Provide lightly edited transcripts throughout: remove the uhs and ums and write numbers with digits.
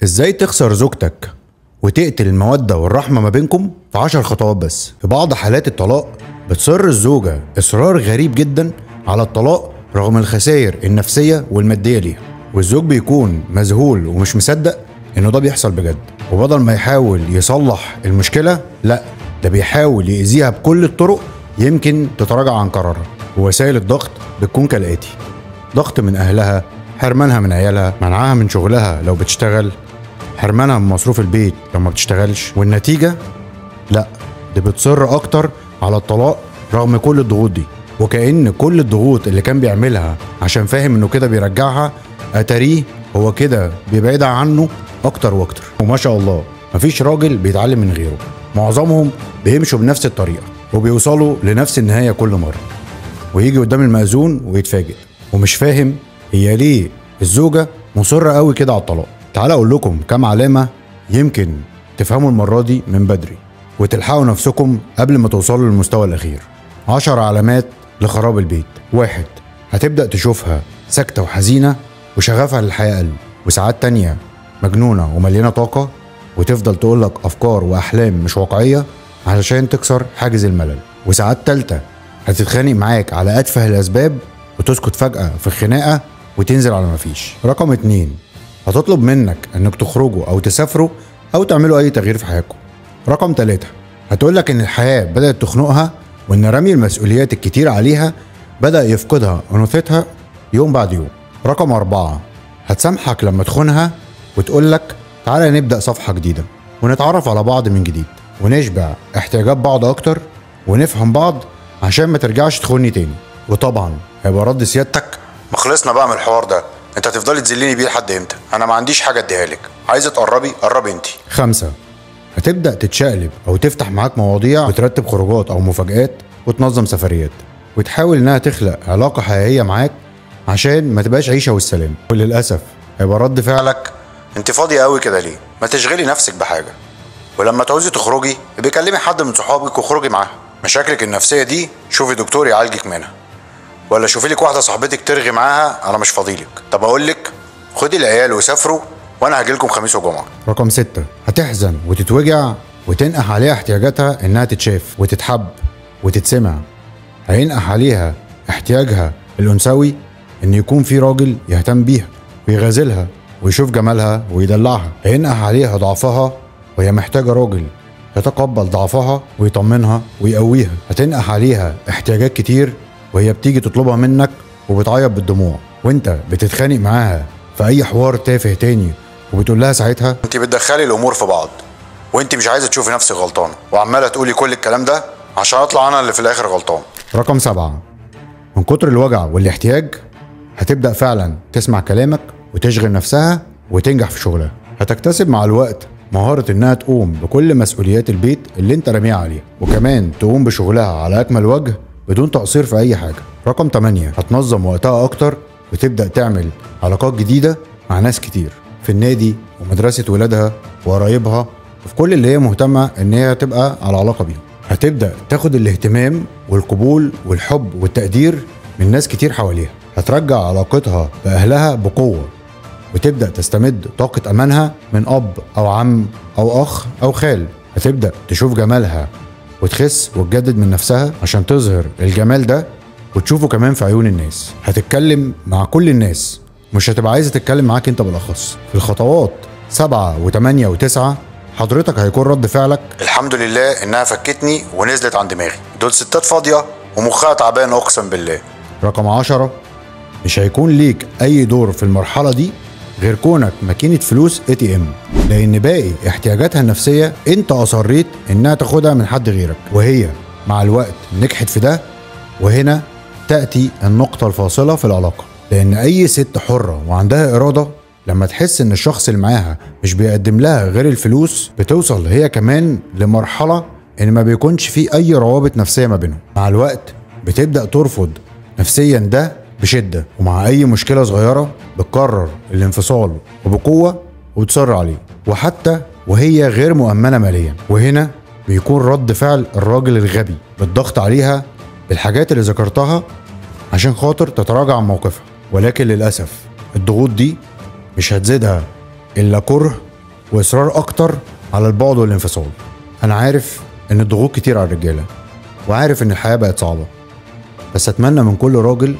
ازاي تخسر زوجتك وتقتل المودة والرحمة ما بينكم في 10 خطوات بس. في بعض حالات الطلاق بتصر الزوجة إصرار غريب جدا على الطلاق رغم الخسائر النفسية والمادية ليها، والزوج بيكون مذهول ومش مصدق إنه ده بيحصل بجد، وبدل ما يحاول يصلح المشكلة لا ده بيحاول يأذيها بكل الطرق يمكن تتراجع عن قرارها. ووسائل الضغط بتكون كالآتي: ضغط من أهلها، حرمانها من عيالها، منعها من شغلها لو بتشتغل، حرمانها من مصروف البيت لو ما بتشتغلش. والنتيجة لا دي بتصر أكتر على الطلاق رغم كل الضغوط دي، وكأن كل الضغوط اللي كان بيعملها عشان فاهم إنه كده بيرجعها أتاريه هو كده بيبعدها عنه أكتر وأكتر. وما شاء الله مفيش راجل بيتعلم من غيره، معظمهم بيمشوا بنفس الطريقة وبيوصلوا لنفس النهاية كل مرة، ويجي قدام المأذون ويتفاجئ ومش فاهم هي ليه الزوجة مصرة قوي كده على الطلاق. تعال اقول لكم كام علامة يمكن تفهموا المرة دي من بدري وتلحقوا نفسكم قبل ما توصلوا للمستوى الأخير. 10 علامات لخراب البيت. 1. هتبدأ تشوفها ساكتة وحزينة وشغفها للحياة قل، وساعات تانية مجنونة ومليانة طاقة وتفضل تقولك أفكار وأحلام مش واقعية علشان تكسر حاجز الملل. وساعات تالتة هتتخانق معاك على أتفه الأسباب وتسكت فجأة في الخناقة وتنزل على مفيش. رقم 2 هتطلب منك انك تخرجوا او تسافروا او تعملوا اي تغيير في حياتكم. رقم 3 هتقولك ان الحياة بدأت تخنقها وان رمي المسؤوليات الكتير عليها بدأ يفقدها انوثتها يوم بعد يوم. رقم 4 هتسامحك لما تخونها وتقولك تعالى نبدأ صفحة جديدة ونتعرف على بعض من جديد ونشبع احتياجات بعض اكتر ونفهم بعض عشان ما ترجعش تخوني تاني. وطبعا هيبقى رد سيادتك: ما خلصنا بقى من الحوار ده، انت هتفضلي تذليني بيه لحد امتى؟ انا ما عنديش حاجه اديها لك، عايزه تقربي قربي انت. 5 هتبدا تتشقلب او تفتح معاك مواضيع وترتب خروجات او مفاجآت وتنظم سفريات وتحاول انها تخلق علاقه حقيقيه معاك عشان ما تبقاش عيشه والسلام. وللاسف هيبقى رد فعلك: انت فاضيه قوي كده ليه؟ ما تشغلي نفسك بحاجه، ولما تعوزي تخرجي يبقى كلمي حد من صحابك وخرجي معاها. مشاكلك النفسيه دي شوفي دكتور يعالجك منها، ولا شوفي لك واحده صاحبتك ترغي معاها، انا مش فاضيلك. طب اقول لك خدي العيال وسافروا وانا هاجي لكم خميس وجمعه. رقم 6 هتحزن وتتوجع وتنقح عليها احتياجاتها انها تتشاف وتتحب وتتسمع. هينقح عليها احتياجها الانثوي ان يكون في راجل يهتم بيها ويغازلها ويشوف جمالها ويدلعها. هينقح عليها ضعفها وهي محتاجه راجل يتقبل ضعفها ويطمنها ويقويها. هتنقح عليها احتياجات كتير وهي بتيجي تطلبها منك وبتعيط بالدموع وانت بتتخانق معاها في اي حوار تافه تاني وبتقول لها ساعتها: انت بتدخلي الامور في بعض وانت مش عايزه تشوفي نفسك غلطانه وعماله تقولي كل الكلام ده عشان اطلع انا اللي في الاخر غلطان. رقم 7 من كتر الوجع والاحتياج هتبدا فعلا تسمع كلامك وتشغل نفسها وتنجح في شغلها. هتكتسب مع الوقت مهارة انها تقوم بكل مسؤوليات البيت اللي انت راميها عليها، وكمان تقوم بشغلها على اكمل وجه بدون تقصير في اي حاجة. رقم 8 هتنظم وقتها اكتر وتبدأ تعمل علاقات جديدة مع ناس كتير في النادي ومدرسة ولادها وقرايبها وفي كل اللي هي مهتمة ان هي تبقى على علاقة بيهم. هتبدأ تاخد الاهتمام والقبول والحب والتقدير من ناس كتير حواليها. هترجع علاقتها بأهلها بقوة وتبدأ تستمد طاقة أمانها من أب أو عم أو أخ أو خال. هتبدأ تشوف جمالها وتخس وتجدد من نفسها عشان تظهر الجمال ده وتشوفه كمان في عيون الناس. هتتكلم مع كل الناس، مش هتبقى عايزة تتكلم معاك انت بالأخص. في الخطوات 7 و8 و9 حضرتك هيكون رد فعلك: الحمد لله انها فكتني ونزلت عن دماغي، دول ستات فاضية ومخها تعبان اقسم بالله. رقم 10 مش هيكون ليك اي دور في المرحلة دي غير كونك ماكينة فلوس ATM، لان باقي احتياجاتها النفسية انت اصريت انها تاخدها من حد غيرك، وهي مع الوقت نجحت في ده. وهنا تأتي النقطة الفاصلة في العلاقة، لان اي ست حرة وعندها ارادة لما تحس ان الشخص اللي معاها مش بيقدم لها غير الفلوس بتوصل هي كمان لمرحلة ان ما بيكونش في اي روابط نفسية ما بينهم. مع الوقت بتبدأ ترفض نفسيا ده بشدة، ومع اي مشكلة صغيرة بتقرر الانفصال وبقوة وتصر عليه، وحتى وهي غير مؤمنة ماليا. وهنا بيكون رد فعل الراجل الغبي بالضغط عليها بالحاجات اللي ذكرتها عشان خاطر تتراجع عن موقفها. ولكن للأسف الضغوط دي مش هتزيدها إلا كره وإصرار أكتر على البعد والانفصال. أنا عارف إن الضغوط كتير على الرجالة، وعارف إن الحياة بقت صعبة، بس أتمنى من كل راجل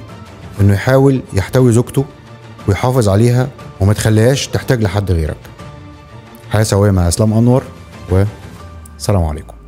إنه يحاول يحتوي زوجته ويحافظ عليها وما تخليهاش تحتاج لحد غيرك. حياة سوية مع إسلام أنور، والسلام عليكم.